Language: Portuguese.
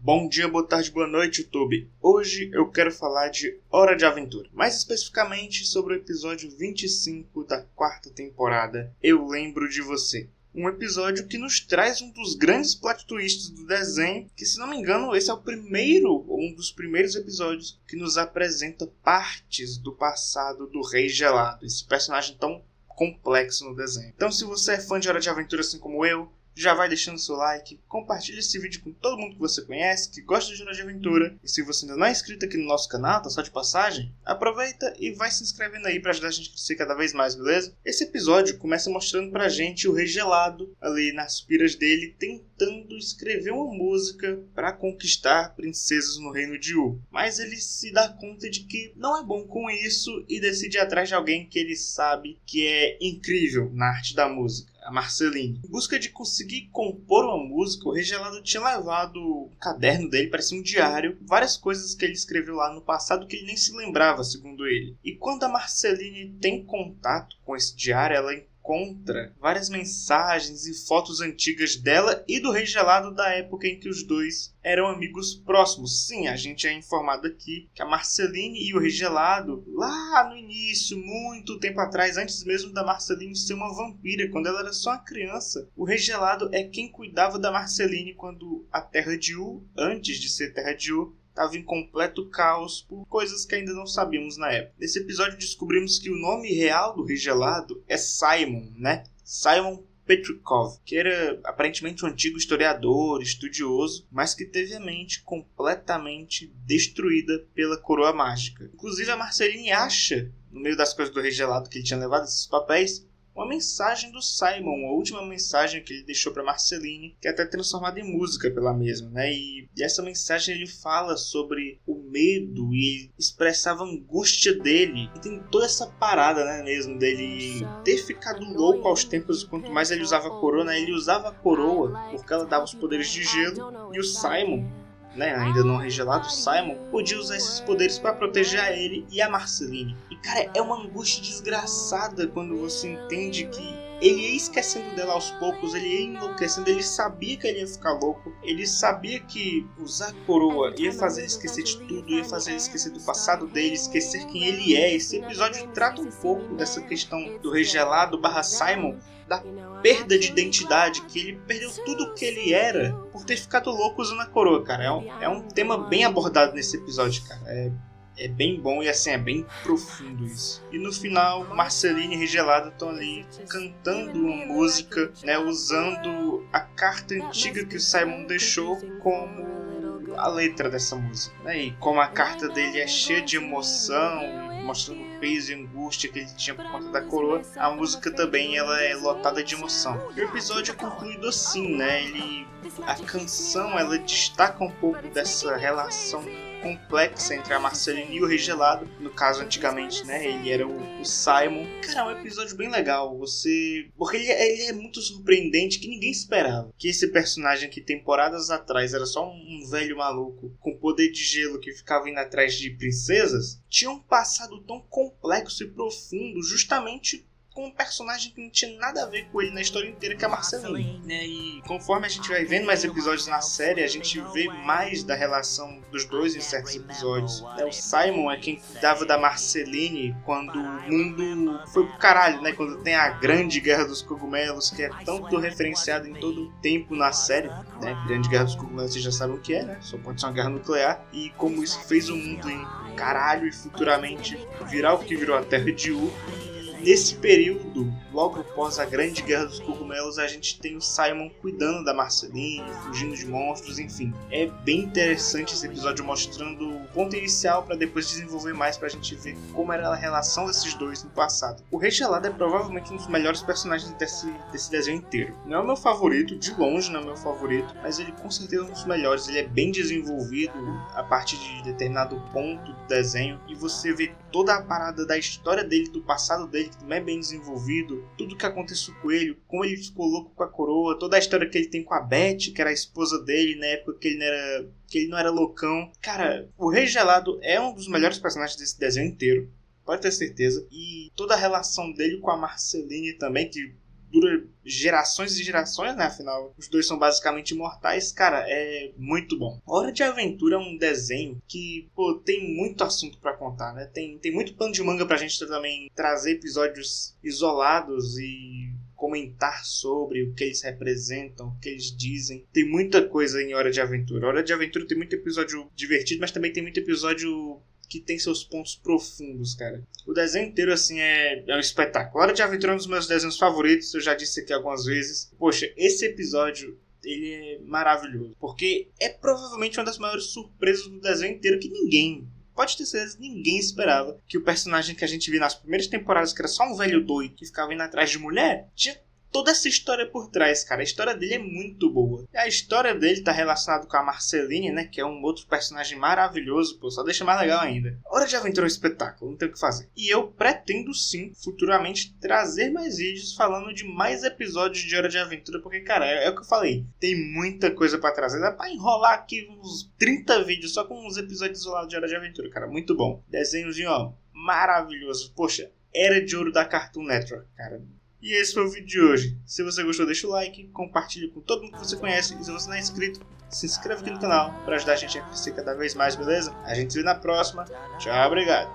Bom dia, boa tarde, boa noite, YouTube. Hoje eu quero falar de Hora de Aventura, mais especificamente sobre o episódio 25 da quarta temporada, Eu Lembro de Você. Um episódio que nos traz um dos grandes plot twists do desenho, que se não me engano esse é um dos primeiros episódios que nos apresenta partes do passado do Rei Gelado, esse personagem tão complexo no desenho. Então se você é fã de Hora de Aventura assim como eu, já vai deixando seu like, compartilha esse vídeo com todo mundo que você conhece, que gosta de Hora de Aventura. E se você ainda não é inscrito aqui no nosso canal, tá só de passagem, aproveita e vai se inscrevendo aí pra ajudar a gente a crescer cada vez mais, beleza? Esse episódio começa mostrando pra gente o Rei Gelado, ali nas piras dele, tentando escrever uma música pra conquistar princesas no reino de U. Mas ele se dá conta de que não é bom com isso e decide ir atrás de alguém que ele sabe que é incrível na arte da música, a Marceline. Em busca de conseguir compor uma música, o Rei Gelado tinha levado o caderno dele, parecia um diário, várias coisas que ele escreveu lá no passado que ele nem se lembrava, segundo ele. E quando a Marceline tem contato com esse diário, ela encontra várias mensagens e fotos antigas dela e do Rei Gelado da época em que os dois eram amigos próximos. Sim, a gente é informado aqui que a Marceline e o Rei Gelado, lá no início, muito tempo atrás, antes mesmo da Marceline ser uma vampira, quando ela era só uma criança, o Rei Gelado é quem cuidava da Marceline quando a Terra de U, antes de ser Terra de U, estava em completo caos por coisas que ainda não sabíamos na época. Nesse episódio descobrimos que o nome real do Rei Gelado é Simon, né? Simon Petrikov, que era aparentemente um antigo historiador, estudioso, mas que teve a mente completamente destruída pela coroa mágica. Inclusive a Marceline acha, no meio das coisas do Rei Gelado que ele tinha levado esses papéis, uma mensagem do Simon, a última mensagem que ele deixou para Marceline, que é até transformada em música pela mesma, né? E essa mensagem ele fala sobre o medo e expressava a angústia dele. E tem toda essa parada, né, mesmo, dele ter ficado louco aos tempos, quanto mais ele usava a coroa, né? Ele usava a coroa porque ela dava os poderes de gelo, e o Simon, né, ainda não regelado, Simon podia usar esses poderes para proteger a ele e a Marceline. E cara, é uma angústia desgraçada quando você entende que ele ia esquecendo dela aos poucos, ele ia enlouquecendo, ele sabia que ele ia ficar louco, ele sabia que usar a coroa ia fazer ele esquecer de tudo, ia fazer ele esquecer do passado dele, esquecer quem ele é. Esse episódio trata um pouco dessa questão do Rei Gelado / Simon, da perda de identidade, que ele perdeu tudo o que ele era por ter ficado louco usando a coroa, cara. É um tema bem abordado nesse episódio, cara. É bem bom e assim, é bem profundo isso. E no final, Marceline e Rei Gelado estão ali cantando uma música, né, usando a carta antiga que o Simon deixou como a letra dessa música, né? E como a carta dele é cheia de emoção, mostrando o peso e angústia que ele tinha por conta da coroa, a música também ela é lotada de emoção. E o episódio é concluído assim, né? A canção ela destaca um pouco dessa relação complexa entre a Marceline e o Rei Gelado. No caso, antigamente, né, ele era o Simon. Cara, é um episódio bem legal. Porque ele é muito surpreendente, que ninguém esperava que esse personagem que temporadas atrás era só um velho maluco com poder de gelo que ficava indo atrás de princesas, tinha um passado tão complexo e profundo, justamente com um personagem que não tinha nada a ver com ele na história inteira, que é a Marceline, né? E conforme a gente vai vendo mais episódios na série, a gente vê mais da relação dos dois em certos episódios. O Simon é quem cuidava da Marceline quando o mundo foi pro caralho, né? Quando tem a Grande Guerra dos Cogumelos, que é tanto referenciado em todo o tempo na série, né? Grande Guerra dos Cogumelos, vocês já sabem o que é, né? Só pode ser uma guerra nuclear. E como isso fez o mundo em caralho e futuramente virar o que virou a Terra de U. Nesse período, logo após a Grande Guerra dos Cogumelos, a gente tem o Simon cuidando da Marceline, fugindo de monstros, enfim. É bem interessante esse episódio mostrando o ponto inicial para depois desenvolver mais pra gente ver como era a relação desses dois no passado. O Rei Gelado é provavelmente um dos melhores personagens desse desenho inteiro. Não é o meu favorito, de longe não é o meu favorito, mas ele com certeza é um dos melhores. Ele é bem desenvolvido a partir de determinado ponto do desenho e você vê toda a parada da história dele, do passado dele, que também é bem desenvolvido, tudo que aconteceu com ele, como ele ficou louco com a coroa, toda a história que ele tem com a Beth, que era a esposa dele na época que ele não era loucão. Cara, o Rei Gelado é um dos melhores personagens desse desenho inteiro, pode ter certeza. E toda a relação dele com a Marceline também, que dura gerações e gerações, né? Afinal, os dois são basicamente imortais. Cara, é muito bom. Hora de Aventura é um desenho que, pô, tem muito assunto pra contar, né? Tem muito pano de manga pra gente também trazer episódios isolados e comentar sobre o que eles representam, o que eles dizem. Tem muita coisa em Hora de Aventura. Hora de Aventura tem muito episódio divertido, mas também tem muito episódio que tem seus pontos profundos, cara. O desenho inteiro, assim, é um espetáculo. Hora de Aventura é um dos meus desenhos favoritos, eu já disse aqui algumas vezes. Poxa, esse episódio, ele é maravilhoso, porque é provavelmente uma das maiores surpresas do desenho inteiro que pode ter certeza, ninguém esperava que o personagem que a gente viu nas primeiras temporadas, que era só um velho doido que ficava indo atrás de mulher, tinha toda essa história por trás, cara. A história dele é muito boa. E a história dele tá relacionada com a Marceline, né? Que é um outro personagem maravilhoso, pô. Só deixa mais legal ainda. Hora de Aventura é um espetáculo, não tem o que fazer. E eu pretendo sim, futuramente, trazer mais vídeos falando de mais episódios de Hora de Aventura, porque, cara, é o que eu falei. Tem muita coisa pra trazer. Dá pra enrolar aqui uns 30 vídeos só com uns episódios isolados de Hora de Aventura, cara. Muito bom. Desenhozinho, ó, maravilhoso. Poxa, Era de Ouro da Cartoon Network, cara. E esse foi o vídeo de hoje. Se você gostou, deixa o like, compartilhe com todo mundo que você conhece. E se você não é inscrito, se inscreve aqui no canal para ajudar a gente a crescer cada vez mais, beleza? A gente se vê na próxima. Tchau, obrigado.